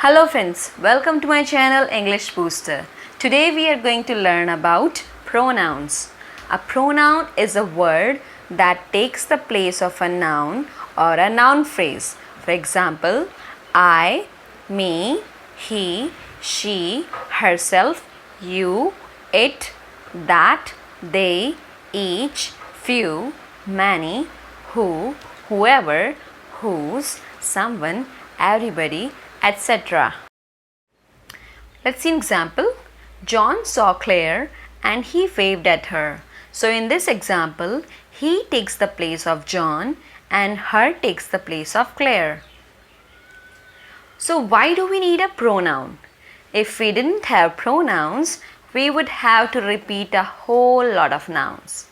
Hello friends, welcome to my channel English Booster. Today we are going to learn about pronouns. A pronoun is a word that takes the place of a noun or a noun phrase. For example, I, me, he, she, herself, you, it, that, they, each, few, many, who, whoever, whose, someone, everybody, etc. Let's see an example. John saw Claire and he waved at her. So in this example, he takes the place of John and her takes the place of Claire. So why do we need a pronoun? If we didn't have pronouns, we would have to repeat a whole lot of nouns.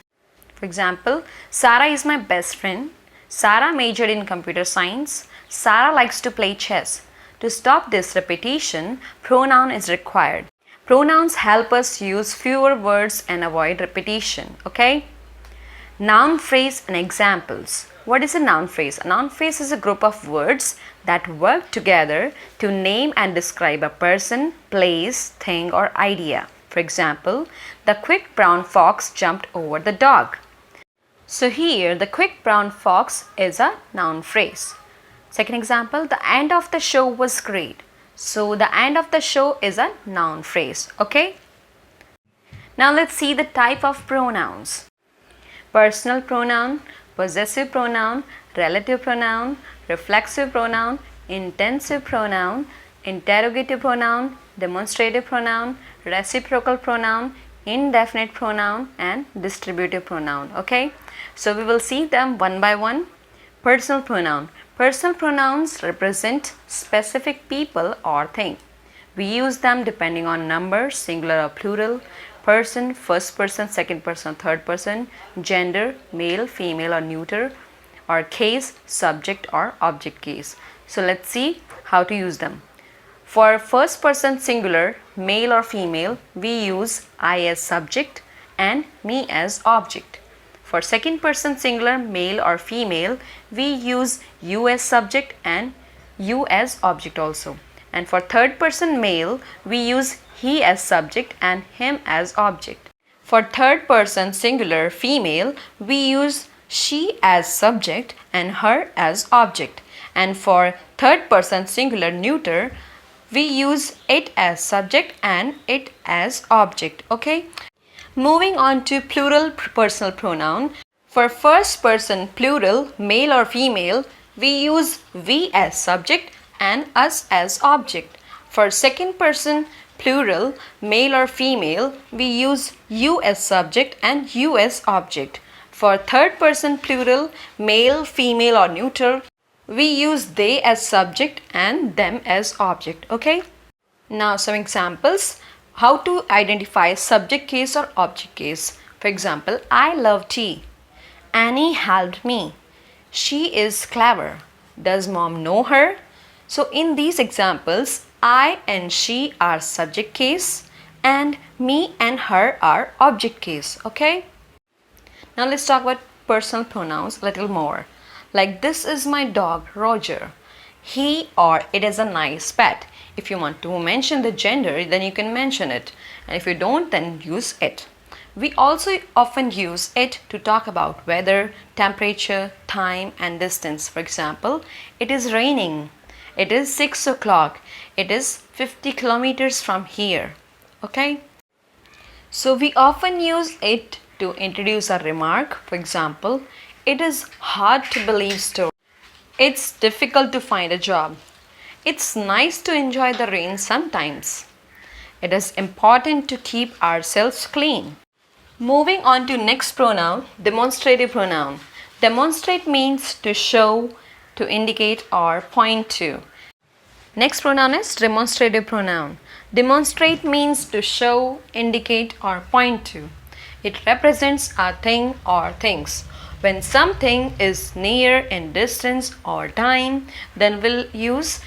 For example, Sarah is my best friend. Sarah majored in computer science. Sarah likes to play chess. To stop this repetition, pronoun is required. Pronouns help us use fewer words and avoid repetition. Okay? Noun phrase and examples. What is a noun phrase? A noun phrase is a group of words that work together to name and describe a person, place, thing, or idea. For example, the quick brown fox jumped over the dog. So here, the quick brown fox is a noun phrase. Second example, the end of the show was great. So the end of the show is a noun phrase. Okay? Now let's see the type of pronouns. Personal pronoun, possessive pronoun, relative pronoun, reflexive pronoun, intensive pronoun, interrogative pronoun, demonstrative pronoun, reciprocal pronoun, indefinite pronoun, and distributive pronoun. Okay? So we will see them one by one. Personal pronoun. Personal pronouns represent specific people or thing. We use them depending on number, singular or plural, person, first person, second person, third person, gender, male, female or neuter, or case, subject or object case. So let's see how to use them. For first person singular, male or female, we use I as subject and me as object. For second person singular, male or female, we use you as subject and you as object also. And for third person male, we use he as subject and him as object. For third person singular female, we use she as subject and her as object. And for third person singular neuter, we use it as subject and it as object. Okay? Moving on to plural personal pronoun. For first person plural, male or female, we use we as subject and us as object. For second person plural, male or female, we use you as subject and you as object. For third person plural, male, female or neuter, we use they as subject and them as object. Okay? Now some examples. How to identify subject case or object case. For example, I love tea. Annie helped me. She is clever. Does mom know her? So in these examples, I and she are subject case and me and her are object case. Okay? Now let's talk about personal pronouns a little more. Like this is my dog, Roger. He or it is a nice pet. If you want to mention the gender, then you can mention it. And if you don't, then use it. We also often use it to talk about weather, temperature, time, and distance. For example, it is raining. It is 6 o'clock. It is 50 kilometers from here. Okay? So we often use it to introduce a remark. For example, it is hard to believe story. It's difficult to find a job. It's nice to enjoy the rain sometimes. It is important to keep ourselves clean. Moving on to next pronoun, demonstrative pronoun. Demonstrate means to show, to indicate or point to. Next pronoun is demonstrative pronoun. Demonstrate means to show, indicate or point to. It represents a thing or things. When something is near in distance or time, then we'll use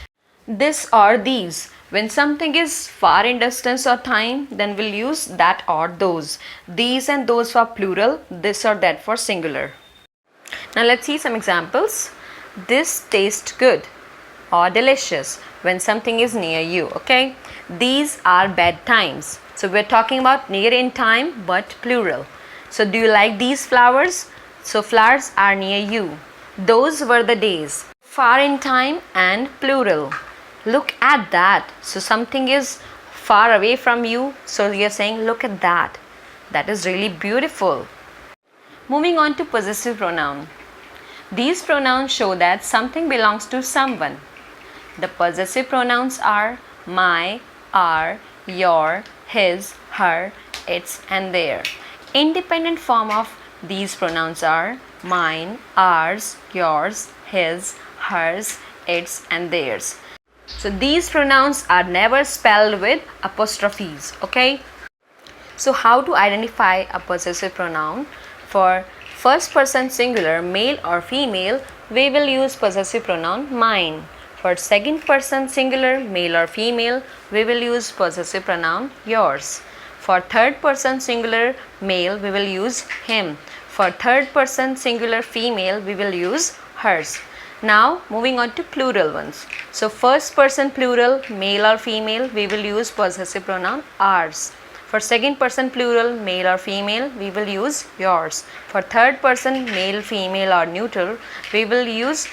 this or these. When something is far in distance or time, then we'll use that or those. These and those for plural, this or that for singular. Now let's see some examples. This tastes good. or delicious when something is near you. Okay, these are bad times. So we're talking about near in time but plural. So do you like these flowers? So flowers are near you. Those were the days. Far in time and plural. Look at that. So something is far away from you. So you're saying look at that. That is really beautiful. Moving on to possessive pronoun. These pronouns show that something belongs to someone. The possessive pronouns are my, our, your, his, her, its and their. Independent form of these pronouns are mine, ours, yours, his, hers, its and theirs. So these pronouns are never spelled with apostrophes. Okay. So how to identify a possessive pronoun? For first person singular, male or female, we will use possessive pronoun mine. For second person singular, male or female, we will use possessive pronoun yours. For third person singular, male, we will use him. For third person singular female, we will use hers. Now moving on to plural ones. So first person plural, male or female, we will use possessive pronoun ours. For second person plural, male or female, we will use yours. For third person male, female or neutral, we will use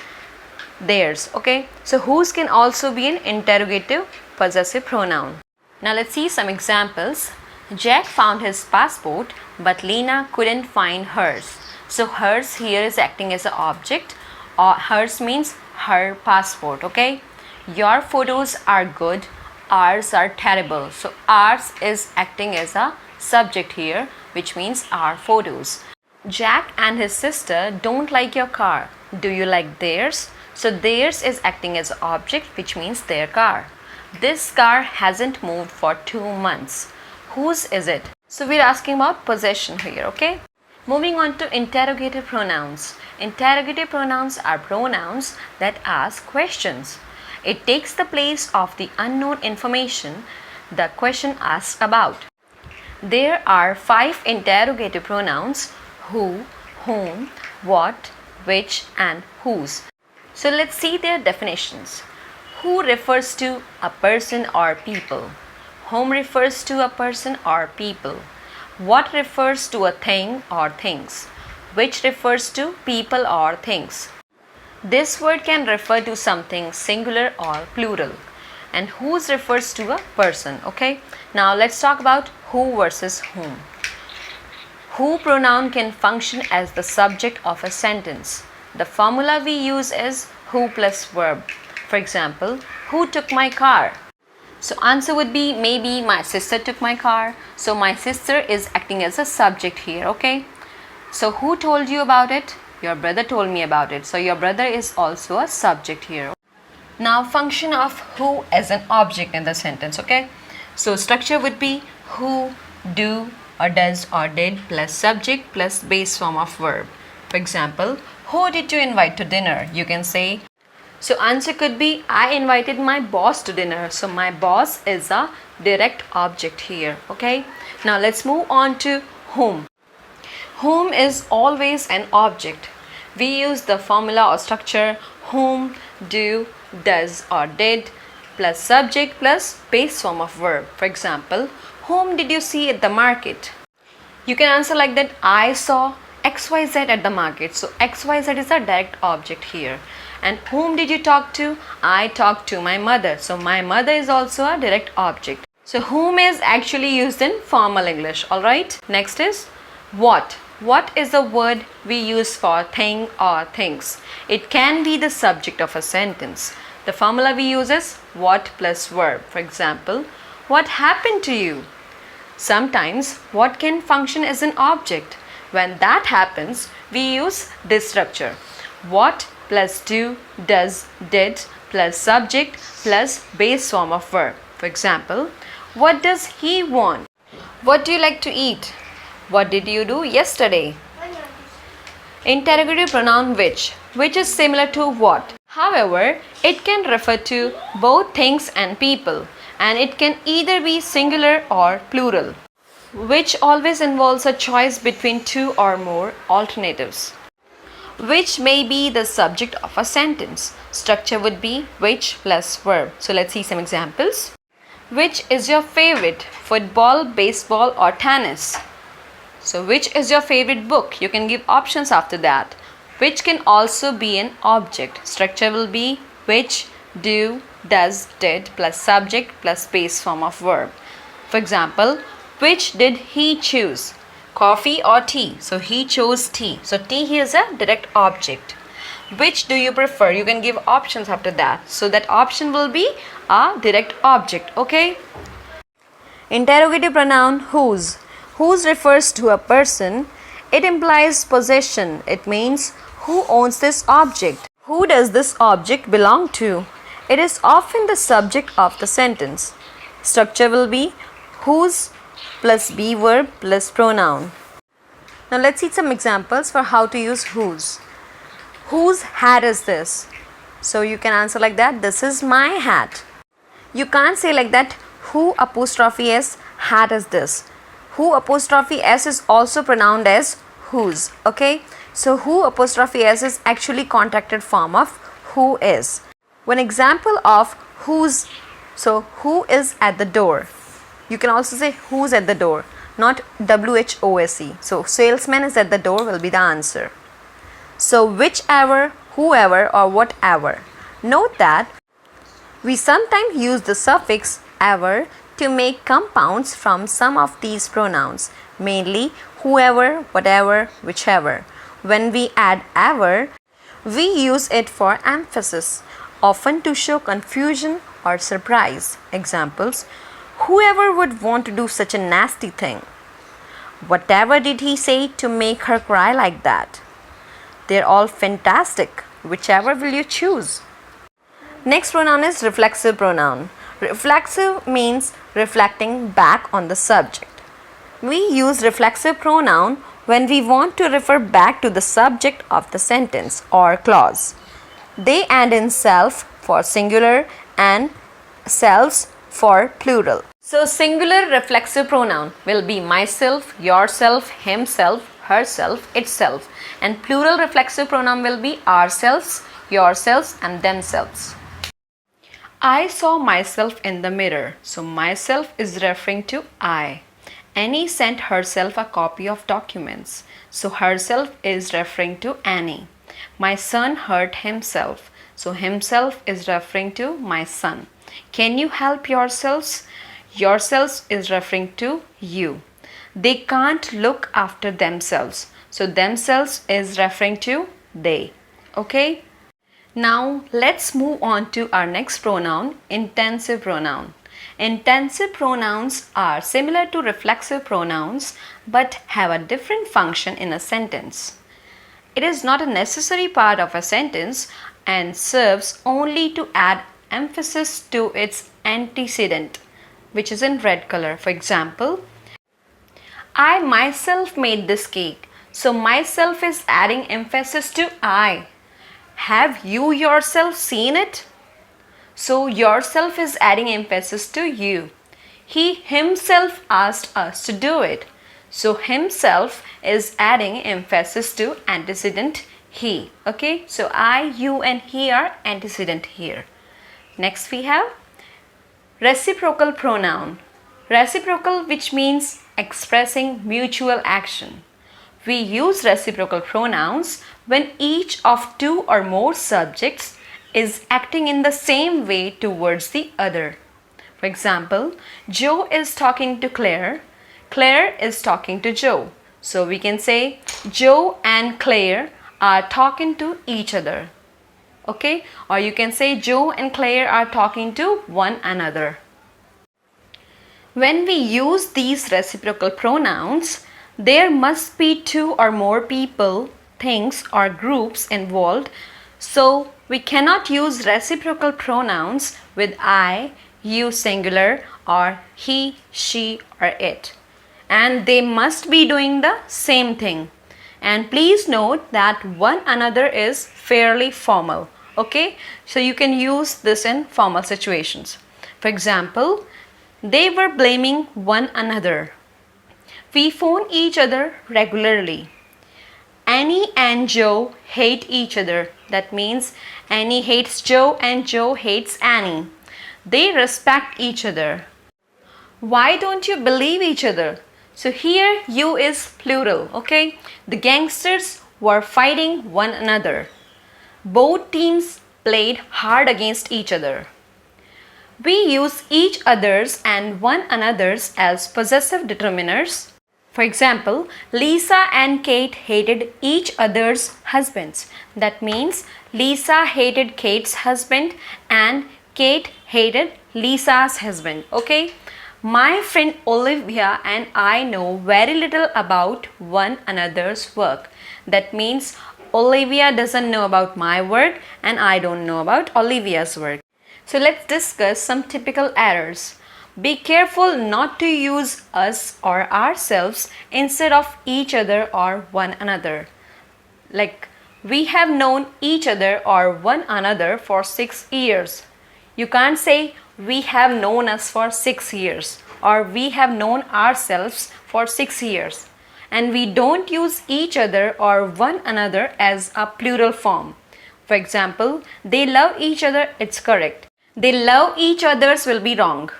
theirs. Okay, so whose can also be an interrogative possessive pronoun. Now let's see some examples. Jack found his passport, but Lena couldn't find hers. So hers here is acting as an object, or hers means her passport. Okay, your photos are good, ours are terrible. So ours is acting as a subject here, which means our photos. Jack and his sister don't like your car. Do you like theirs? So theirs is acting as an object, which means their car. This car hasn't moved for 2 months. Whose is it? So we're asking about possession here. Okay. Moving on to interrogative pronouns. Interrogative pronouns are pronouns that ask questions. It takes the place of the unknown information the question asks about. There are 5 interrogative pronouns: who, whom, what, which and whose. So let's see their definitions. Who refers to a person or people. Whom refers to a person or people. What refers to a thing or things. Which refers to people or things. This word can refer to something singular or plural. And whose refers to a person. Okay. Now let's talk about who versus whom. Who pronoun can function as the subject of a sentence. The formula we use is who plus verb. For example, who took my car? So answer would be maybe my sister took my car. So my sister is acting as a subject here. Okay. So who told you about it? Your brother told me about it. So your brother is also a subject here. Now function of who as an object in the sentence. Okay. So structure would be who, do or does or did plus subject plus base form of verb. For example, who did you invite to dinner? You can say. So answer could be I invited my boss to dinner. So my boss is a direct object here. Okay. Now let's move on to whom. Whom is always an object. We use the formula or structure whom, do, does or did plus subject plus base form of verb. For example, whom did you see at the market? You can answer like that. I saw XYZ at the market. So XYZ is a direct object here. And whom did you talk to? I talked to my mother. So my mother is also a direct object. So whom is actually used in formal English. Alright. Next is what. What is the word we use for thing or things? It can be the subject of a sentence. The formula we use is what plus verb. For example, what happened to you? Sometimes what can function as an object. When that happens, we use this structure. What plus do, does, did plus subject plus base form of verb. For example, what does he want? What do you like to eat? What did you do yesterday? Interrogative pronoun which is similar to what. However, it can refer to both things and people, and it can either be singular or plural. Which always involves a choice between two or more alternatives. which may be the subject of a sentence. Structure would be which plus verb. So let's see some examples. Which is your favorite? Football, baseball or tennis? So which is your favorite book? You can give options after that. Which can also be an object. Structure will be which, do, does, did plus subject plus base form of verb. For example, which did he choose? Coffee or tea? So he chose tea. So tea here is a direct object. Which do you prefer? You can give options after that. So that option will be a direct object. Okay. Interrogative pronoun whose. Whose refers to a person. It implies possession. It means who owns this object. Who does this object belong to? It is often the subject of the sentence. Structure will be whose plus be verb plus pronoun. Now let's see some examples for how to use whose. Whose hat is this? So you can answer like that. This is my hat. You can't say like that. Who apostrophe s hat is this? Who apostrophe s is also pronounced as whose. Okay. So who apostrophe s is actually contracted form of who is. One example of whose. So who is at the door? You can also say who's at the door, not WHOSE. So salesman is at the door will be the answer. So whichever, whoever or whatever. Note that we sometimes use the suffix ever to make compounds from some of these pronouns, mainly whoever, whatever, whichever. When we add ever, we use it for emphasis, often to show confusion or surprise. Examples: whoever would want to do such a nasty thing? Whatever did he say to make her cry like that? They're all fantastic. Whichever will you choose? Next pronoun is reflexive pronoun. Reflexive means reflecting back on the subject. We use reflexive pronoun when we want to refer back to the subject of the sentence or clause. They end in self for singular and selves for plural. So singular reflexive pronoun will be myself, yourself, himself, herself, itself, and plural reflexive pronoun will be ourselves, yourselves and themselves. I saw myself in the mirror. So myself is referring to I. Annie sent herself a copy of documents. So herself is referring to Annie. My son hurt himself. So himself is referring to my son. Can you help yourselves? Yourselves is referring to you. They can't look after themselves. So themselves is referring to they. Okay. Now let's move on to our next pronoun, intensive pronoun. Intensive pronouns are similar to reflexive pronouns but have a different function in a sentence. It is not a necessary part of a sentence and serves only to add emphasis to its antecedent, which is in red color. For example, I myself made this cake. So myself is adding emphasis to I. Have you yourself seen it? So yourself is adding emphasis to you. He himself asked us to do it. So himself is adding emphasis to antecedent he. Okay, so I, you and he are antecedent here. Next we have reciprocal pronoun. Reciprocal, which means expressing mutual action. We use reciprocal pronouns when each of two or more subjects is acting in the same way towards the other. For example, Joe is talking to Claire. Claire is talking to Joe. So we can say Joe and Claire are talking to each other. Okay? Or you can say Joe and Claire are talking to one another. When we use these reciprocal pronouns, there must be two or more people, things or groups involved. So we cannot use reciprocal pronouns with I, you singular or he, she or it. And they must be doing the same thing. And please note that one another is fairly formal. Okay, so you can use this in formal situations. For example, they were blaming one another. We phone each other regularly. Annie and Joe hate each other. That means Annie hates Joe and Joe hates Annie. They respect each other. Why don't you believe each other? So here you is plural, okay? The gangsters were fighting one another. Both teams played hard against each other. We use each other's and one another's as possessive determiners. For example, Lisa and Kate hated each other's husbands. That means Lisa hated Kate's husband and Kate hated Lisa's husband. Okay? My friend Olivia and I know very little about one another's work. That means Olivia doesn't know about my work and I don't know about Olivia's work. So let's discuss some typical errors. Be careful not to use us or ourselves instead of each other or one another. Like, we have known each other or one another for 6 years. You can't say we have known us for 6 years or we have known ourselves for 6 years. And we don't use each other or one another as a plural form. For example, they love each other, it's correct. They love each other's will be wrong.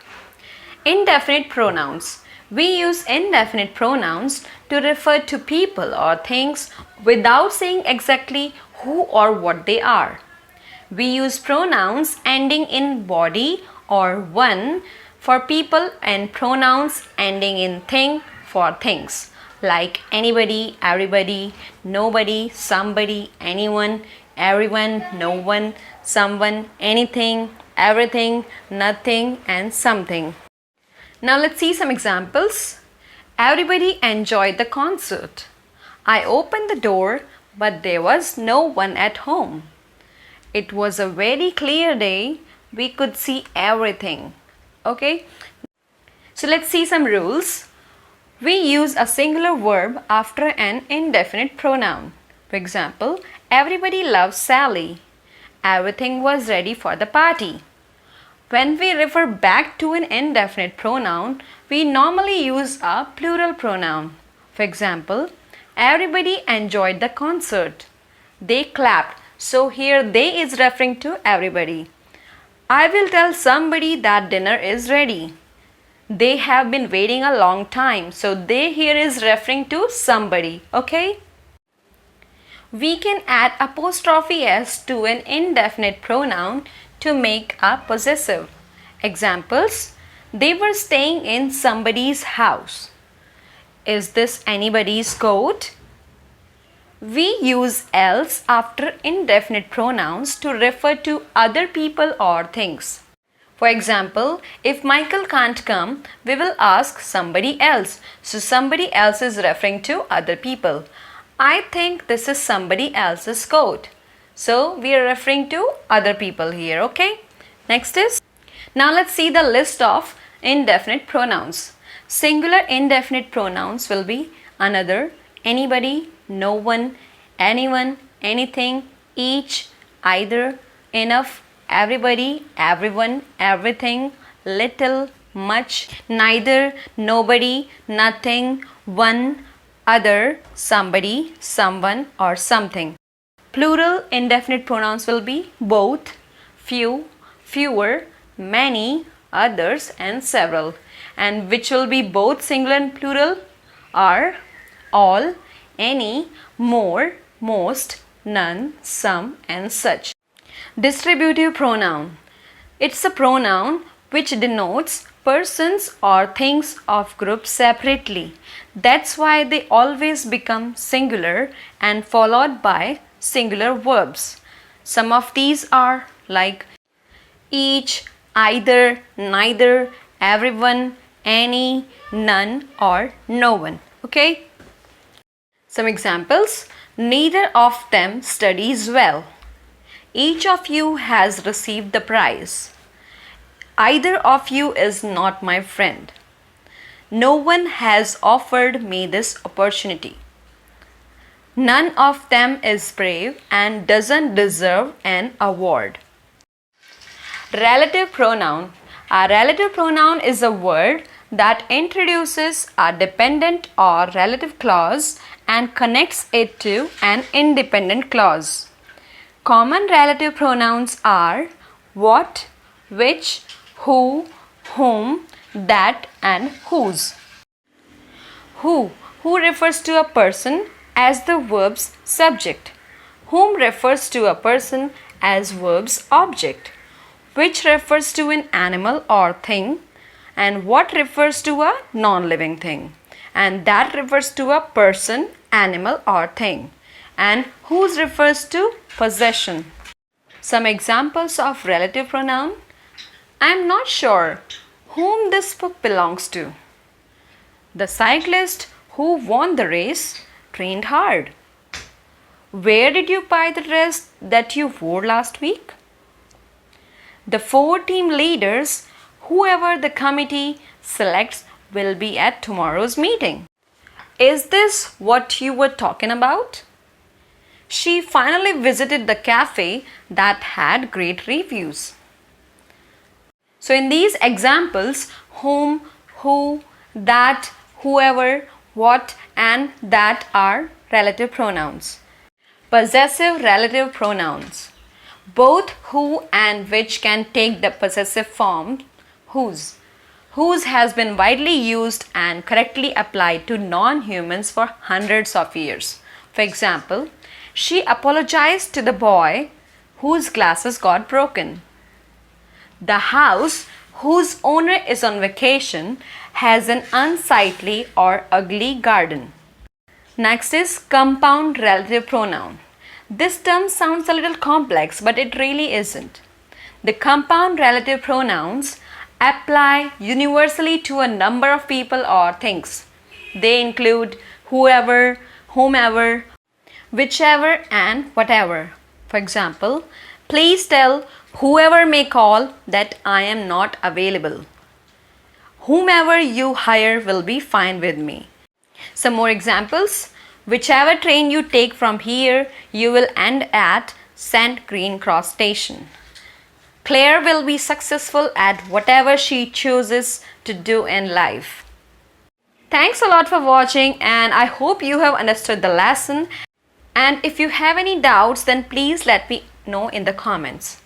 Indefinite pronouns. We use indefinite pronouns to refer to people or things without saying exactly who or what they are. We use pronouns ending in body or one for people and pronouns ending in thing for things like anybody, everybody, nobody, somebody, anyone, everyone, no one, someone, anything, everything, nothing, and something. Now let's see some examples. Everybody enjoyed the concert. I opened the door, but there was no one at home. It was a very clear day. We could see everything. Okay? So let's see some rules. We use a singular verb after an indefinite pronoun. For example, everybody loves Sally. Everything was ready for the party. When we refer back to an indefinite pronoun, we normally use a plural pronoun. For example, everybody enjoyed the concert. They clapped. So here they is referring to everybody. I will tell somebody that dinner is ready. They have been waiting a long time. So they here is referring to somebody. Okay? We can add apostrophe s to an indefinite pronoun to make a possessive. Examples: they were staying in somebody's house. Is this anybody's coat? We use else after indefinite pronouns to refer to other people or things. For example, if Michael can't come, we will ask somebody else. So somebody else is referring to other people. I think this is somebody else's coat. So we are referring to other people here, okay? Next is, now let's see the list of indefinite pronouns. Singular indefinite pronouns will be another, anybody, no one, anyone, anything, each, either, enough, everybody, everyone, everything, little, much, neither, nobody, nothing, one, other, somebody, someone, or something. Plural indefinite pronouns will be both, few, fewer, many, others, and several. And which will be both singular and plural are all, any, more, most, none, some, and such. Distributive pronoun. It's a pronoun which denotes persons or things of groups separately. That's why they always become singular and followed by singular verbs. Some of these are like each, either, neither, everyone, any, none, or no one. Okay? Some examples. Neither of them studies well. Each of you has received the prize. Either of you is not my friend. No one has offered me this opportunity. None of them is brave and doesn't deserve an award. Relative pronoun. A relative pronoun is a word that introduces a dependent or relative clause and connects it to an independent clause. Common relative pronouns are what, which, who, whom, that, and whose. Who refers to a person as the verb's subject. Whom refers to a person as verb's object. Which refers to an animal or thing. And what refers to a non-living thing. And that refers to a person, animal, or thing. And whose refers to possession. Some examples of relative pronoun. I am not sure whom this book belongs to. The cyclist who won the race trained hard. Where did you buy the dress that you wore last week? The 4 team leaders, whoever the committee selects, will be at tomorrow's meeting. Is this what you were talking about? She finally visited the cafe that had great reviews. So in these examples, whom, who, that, whoever, what, and that are relative pronouns. Possessive relative pronouns. Both who and which can take the possessive form whose. Whose has been widely used and correctly applied to non-humans for hundreds of years. For example, she apologized to the boy whose glasses got broken. The house whose owner is on vacation has an unsightly or ugly garden. Next is compound relative pronoun. This term sounds a little complex, but it really isn't. The compound relative pronouns apply universally to a number of people or things. They include whoever, whomever, whichever, and whatever. For example, please tell whoever may call that I am not available. Whomever you hire will be fine with me. Some more examples. Whichever train you take from here, you will end at St. Green Cross Station. Claire will be successful at whatever she chooses to do in life. Thanks a lot for watching, and I hope you have understood the lesson. And if you have any doubts, then please let me know in the comments.